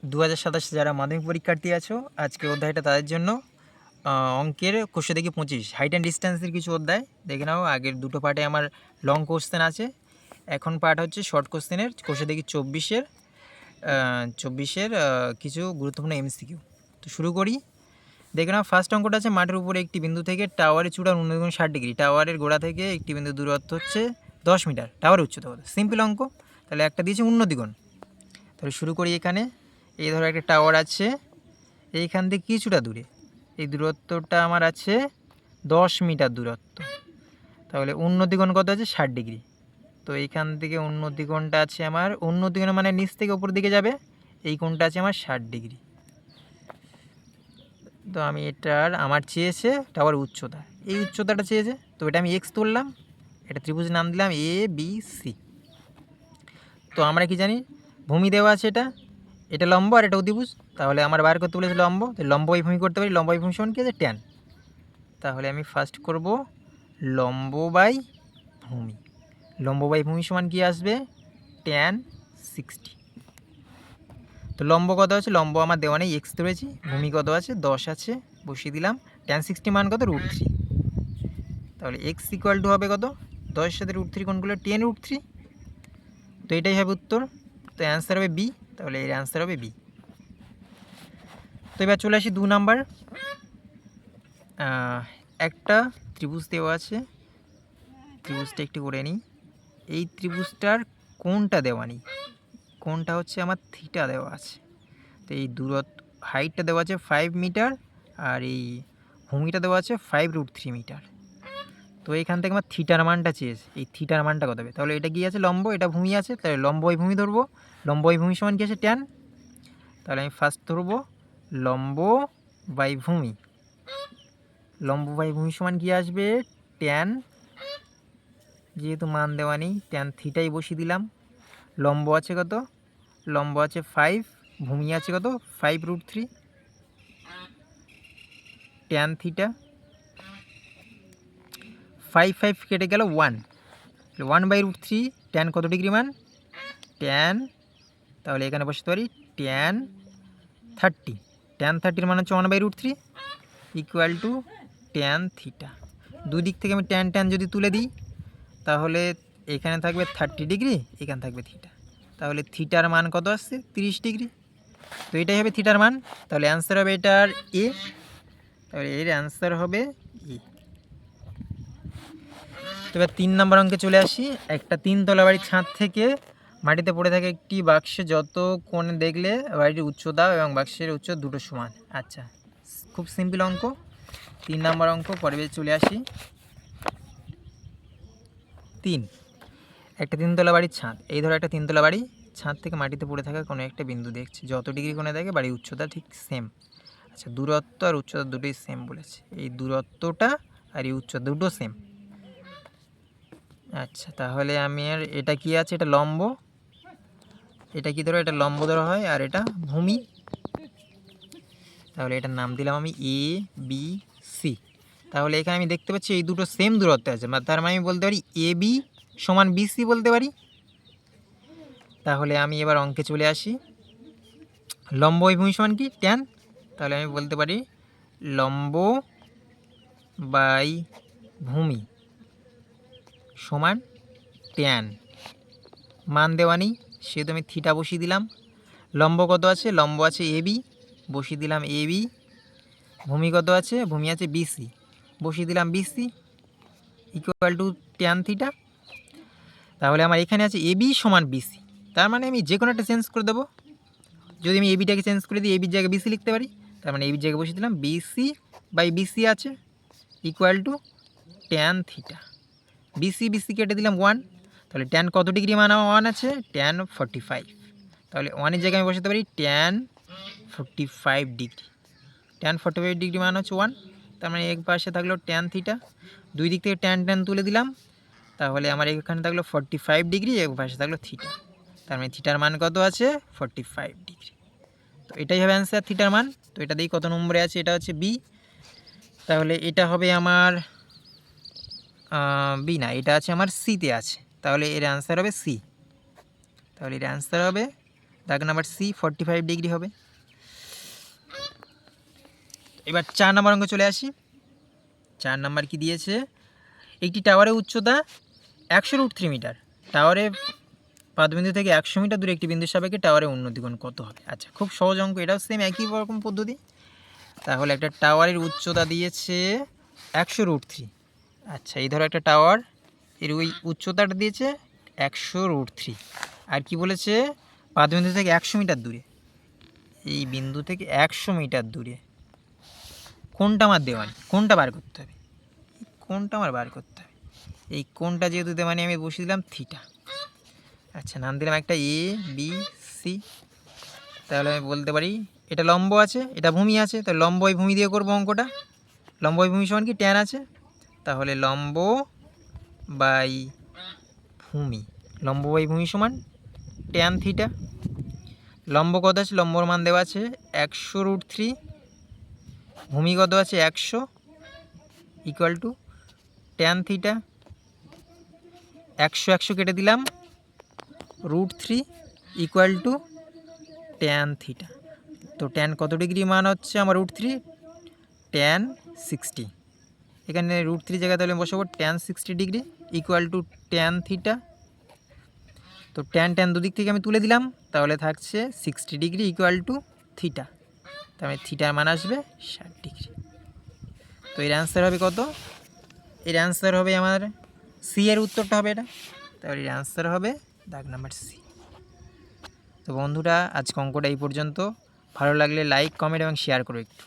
2027 যারা মাধ্যমিক পরীক্ষার্থী আছো, আজকের অধ্যায়টা তাদের জন্য। অঙ্কের কোষে দেখি 25 হাইট অ্যান্ড ডিস্টেন্সের কিছু অধ্যায় দেখে নাও। আগের দুটো পার্টে আমার লং কোশ্চেন আছে, এখন পার্ট হচ্ছে শর্ট কোশ্চেনের। কোষে দেখি 24-এর কিছু গুরুত্বপূর্ণ এমসিকিউ। তো শুরু করি। দেখে নাও, ফার্স্ট অঙ্কটা আছে মাঠের উপরে একটি বিন্দু থেকে টাওয়ারের চূড়ার উন্নতিকোণ 60 ডিগ্রি। টাওয়ারের গোড়া থেকে একটি বিন্দু দূরত্ব হচ্ছে 10 মিটার। টাওয়ারের উচ্চতা কত? সিম্পল অঙ্ক। তাহলে একটা দিয়েছে উন্নতিকোণ। তাহলে শুরু করি। এখানে এই ধরো একটা টাওয়ার আছে, এইখান থেকে কিছুটা দূরে, এই দূরত্বটা আমার আছে 10 মিটার দূরত্ব। তাহলে উন্নতিকোণ কত আছে? 60 ডিগ্রি। তো এইখান থেকে উন্নতিকোণটা আছে আমার, উন্নতিকোণ মানে নিচ থেকে উপর দিকে যাবে, এই কোণটা আছে আমার 60 ডিগ্রি। তো আমি আমার চেয়েছে টাওয়ার উচ্চতা, এই উচ্চতাটা চেয়েছে, তো এটা আমি এক্স তুললাম, এটা ত্রিভুজের নাম দিলাম এ বি সি। তো আমরা কি জানি, ভূমি দেওয়া আছে, এটা লম্ব আর এটা অতিভুজ। তাহলে আমার বার করতে বলেছে লম্ব, তো লম্ব বাই ভূমি করতে পারি। লম্ব বাই ভূমি সমান কি আছে? ট্যান। তাহলে আমি ফার্স্ট করব লম্ব বাই ভূমি। লম্ব বাই ভূমি সমান কি আসবে? ট্যান 60। তো লম্ব কত আছে? লম্ব আমার দেওয়া নেই, এক্স ধরেছি। ভূমি কত আছে? 10 আছে, বসিয়ে দিলাম। ট্যান 60 মান কত? √3। তাহলে এক্স ইকুয়াল টু হবে কত? 10 সাথে √3 কোনগুলো? 10√3। তো এটাই হবে উত্তর। তো অ্যান্সার হবে বি। তাহলে এর অ্যান্সার হবে বি। তো এবার চলে আসি 2 নাম্বার। একটা ত্রিভুজ দেওয়া আছে, ত্রিভুজটা একটু করে নিই। এই ত্রিভুজটার কোণটা দেওয়া নেই, কোণটা হচ্ছে আমার থিটা দেওয়া আছে। তো এই দূরত্ব, হাইটটা দেওয়া আছে 5 মিটার, আর এই ভূমিটা দেওয়া আছে 5√3 মিটার। তো এখান থেকে আমার থিটার মানটা চেয়েছে, এই থিটার মানটা কত হবে? তাহলে এটা কি আছে? লম্ব, এটা ভূমি আছে, তাহলে লম্ব বাই ভূমি ধরবো। লম্ব বাই ভূমি সমান কি আছে? ট্যান। তাহলে আমি ফার্স্ট ধরবো লম্ব বাই ভূমি। লম্ব বাই ভূমি সমান কি আসবে? ট্যান, যেহেতু মান দেওয়া নেই ট্যান থিটাই বসিয়ে দিলাম। লম্ব আছে কত? লম্ব আছে 5, ভূমি আছে কত? 5√3। ট্যান থিটা 5 কেটে গেল 1, 1/√3। ট্যান কত ডিগ্রি মান? ট্যান, তাহলে এখানে বসাতে পারি ট্যান 30। ট্যান 30 মান হচ্ছে 1/√3 ইকুয়াল টু ট্যান থিটা। দুই দিক থেকে আমি ট্যান ট্যান যদি তুলে দিই, তাহলে এখানে থাকবে 30 ডিগ্রি, এখানে থাকবে থিটা। তাহলে থিটার মান কত আসছে? 30 ডিগ্রি। তো এটাই হবে থিটার মান। তাহলে অ্যান্সার হবে এটার এ। তাহলে এর অ্যান্সার হবে এ। তো এবার 3 নম্বর অঙ্কে চলে আসি। একটা 3তলা বাড়ির ছাদ থেকে মাটিতে পড়ে থাকে একটি বাক্সে যত কোণে দেখলে বাড়িটির উচ্চতা এবং বাক্সের উচ্চতা দুটো সমান। আচ্ছা, খুব সিম্পল অঙ্ক। 3 নম্বর অঙ্ক, পরে চলে আসি। 3, একটা 3তলা বাড়ির ছাদ। এই ধরো একটা 3তলা বাড়ি, ছাদ থেকে মাটিতে পড়ে থাকা কোনো একটা বিন্দু দেখছি, যত ডিগ্রি কোণে দেখে বাড়ির উচ্চতা ঠিক সেম। আচ্ছা, দূরত্ব আর উচ্চতা দুটোই সেম বলেছে, এই দূরত্বটা আর এই উচ্চতা দুটো সেম। আচ্ছা, তাহলে আমি আর এটা কি আছে? এটা লম্ব, এটা কি ধরো? এটা লম্ব ধরা হয়, আর এটা ভূমি। তাহলে এটার নাম দিলাম আমি এ বি সি। তাহলে এখানে আমি দেখতে পাচ্ছি এই দুটো সেম দূরত্বে আছে, তার মানে আমি বলতে পারি এ বি সমান বিসি বলতে পারি। তাহলে আমি এবার অঙ্কে চলে আসি। লম্ব বাই ভূমি সমান কি? ট্যান। তাহলে আমি বলতে পারি লম্ব বাই ভূমি সমান ট্যান। মান দেওয়া নেই, সেহেতু আমি থিটা বসিয়ে দিলাম। লম্ব কত আছে? লম্ব আছে এ বি, বসিয়ে দিলাম এ বি। ভূমি কত আছে? ভূমি আছে বিসি, বসিয়ে দিলাম BC equal to tan theta. তাহলে আমার এখানে আছে এ বি সমান বিসি, তার মানে আমি যে কোনো একটা চেঞ্জ করে দেবো। যদি আমি এবিটাকে চেঞ্জ করে দিই, এবির জায়গায় বিসি লিখতে পারি। তার মানে এবির জায়গায় বসিয়ে দিলাম বিসি বাই বিসি আছে equal to tan theta. BC BC কেটে দিলাম 1, তাহলে ট্যান কত ডিগ্রি মান 1 আছে? ট্যান 45। তাহলে 1-এর জায়গায় আমি বসাতে পারি ট্যান 45 ডিগ্রি। ট্যান 45 ডিগ্রি মান হচ্ছে 1, তার মানে এক পাশে থাকলো ট্যান থিটা। দুই দিক থেকে ট্যান ট্যান তুলে দিলাম, তাহলে আমার এখানে থাকলো 45 ডিগ্রি, এক পাশে থাকলো থিটা। তার মানে থিটার মান কত আছে? 45 ডিগ্রি। তো এটাই হবে অ্যান্সার, থিটার মান। তো এটা দিয়ে কত নম্বরে আছে? এটা হচ্ছে বি। তাহলে এটা হবে আমার বি না, এটা আছে আমার সিতে আছে। তাহলে এর অ্যান্সার হবে সি। তাহলে এর অ্যান্সার হবে দাগ নাম্বার সি 45 ডিগ্রি হবে। এবার 4 নম্বর অঙ্কে চলে আসি। 4 নম্বর কি দিয়েছে, একটি টাওয়ারের উচ্চতা 100√3 মিটার, টাওয়ারে পাদবিন্দু থেকে 100 মিটার দূরে একটি বিন্দুর সাপেক্ষে টাওয়ারের উন্নতি কোণ কত হবে। আচ্ছা, খুব সহজ অঙ্ক, এটাও সেম একই রকম পদ্ধতি। তাহলে একটা টাওয়ারের উচ্চতা দিয়েছে 100√3। আচ্ছা, এই ধরো একটা টাওয়ার, এর ওই উচ্চতাটা দিয়েছে 100√3, আর কি বলেছে পাদবিন্দু থেকে 100 মিটার দূরে, এই বিন্দু থেকে 100 মিটার দূরে কোনটা আমার দেওয়া নেই, কোনটা বার করতে হবে, কোনটা আমার বার করতে হবে। এই কোনটা যেহেতু দেওয়া নেই আমি বসিয়ে দিলাম থিটা। আচ্ছা, নাম দিলাম একটা এ বি সি। তাহলে আমি বলতে পারি এটা লম্ব আছে, এটা ভূমি আছে, তো লম্ব এই ভূমি দিয়ে করবো অঙ্কটা। লম্ব এই ভূমি সমান কি ট্যান আছে, তাহলে লম্ব বাই ভূমি, লম্ব বাই ভূমি সমান ট্যান থিটা। লম্ব কত আছে, লম্বর মান দেওয়া আছে 100√3, ভূমি কত আছে 100, ইকুয়াল টু ট্যান থিটা। 100 কেটে দিলাম, √3 ইকুয়াল টু ট্যান থিটা। তো ট্যান কত ডিগ্রি মান হচ্ছে আমার √3, ট্যান 60। এখানে √3 জায়গায় তাহলে বসাবো tan 60 degree equal to tan theta. তো ট্যান ট্যান দুদিক থেকে আমি তুলে দিলাম, তাহলে থাকছে 60 ডিগ্রি ইকুয়াল টু থিটা। তাহলে থিটার মান আসবে 60 ডিগ্রি। তো এর অ্যান্সার হবে কত, এর অ্যান্সার হবে আমার সি এর উত্তরটা হবে এটা। তাহলে এর অ্যান্সার হবে দাগ নাম্বার সি। তো বন্ধুরা, আজকে অঙ্কটা এই পর্যন্ত। ভালো লাগলে লাইক, কমেন্ট এবং শেয়ার করো একটু।